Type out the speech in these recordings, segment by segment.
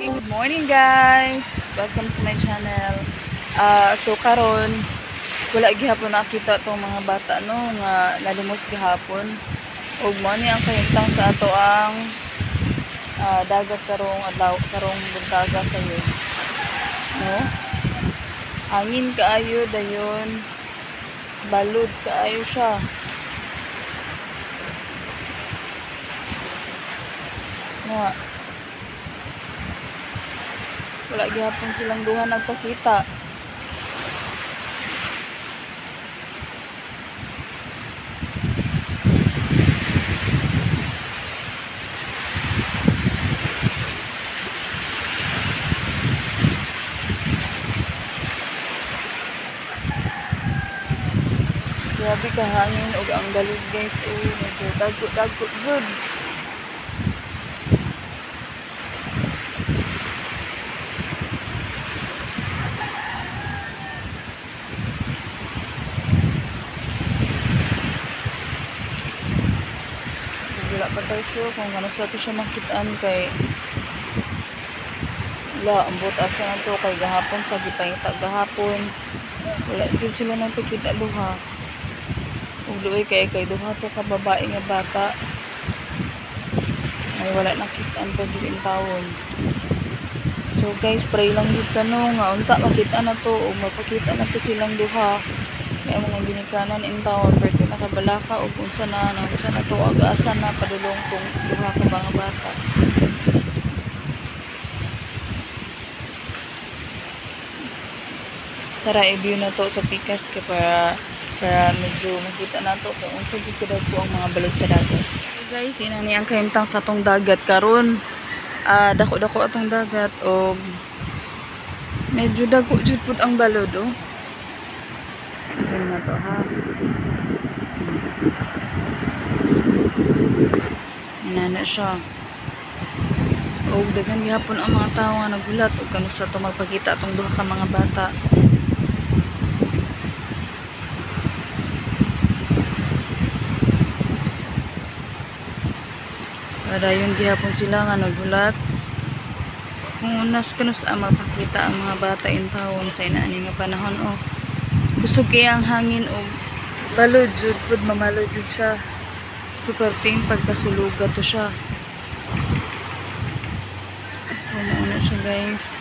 Good morning guys! Welcome to my channel. So karon wala gihapon nakita tong mga bata no nga nalimos gihapon. Ug mo ni ang kahintang sa ato ang dagat karong adlaw karong buntaga sayo. No? Hangin kaayo dayon. Balud kaayo siya. Nga. Wala gihapon silang duha nagpakita. Grabe ka hangin ug ang balud guys. Medyo dagko good. Wala pa tayo sure kung ano sa ito siya makitaan kay wala, ambot asa na to kay gahapon sa gipangita gahapon wala dyan sila nang pagkita duha ug duay kay duha to ka babae nga bata ay wala nakitaan pa dyan in tawon. So guys, pray lang dito kano nga unta makita na to o mapakita na to silang duha kaya mga ginikanan in tawon perti nakabalaka o unsa na to ag-asa na padulong tong duha ka mga bata. Tara i-view na to sa pikas kay para medyo makita na to kung unsa jud kada po ang mga balod sa dagat. So guys, ina ni ang kahimtang sa tong dagat karon. Dako-dako atong dagat og medyo dako jud pud ang balod oh. Sino na to ha? Inana siya. Og daghan gihapon ang mga tawo nga nagulat og kano sa to magpakita atong duha ka mga bata. Para yun gihapon sila nga nagulat kung unas kanus mapakita ang mga bata in tawon sa inaani nga panahon oh. Kusog kay ang hangin og balod jud pud mamalod jud siya. Super team pagkasuluga to siya. So mauna siya guys.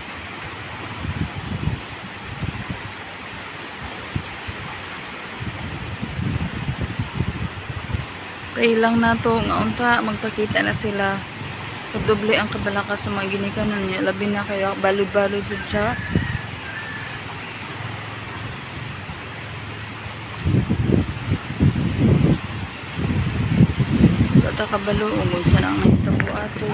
Pray lang na to nga unta magpakita na sila kadoble ang kabalaka sa mga ginikanan niya labi na kaya balud-balud jud siya. Bata kabalo ug unsa na ang nahitabo ato.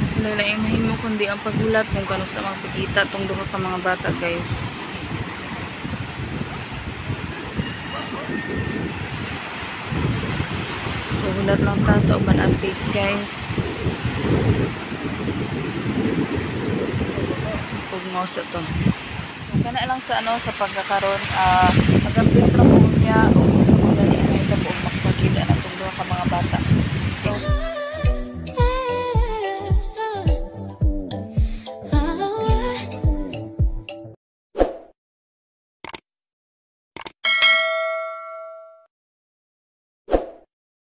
Sila lang mahimo kundi ang pagulat kung kano sa magpakita tong duha ka mga bata guys. So hulat lang ta sa uban updates guys. Pag mouse to. So kana lang sa sa pagkakaron mag-update lang ko niya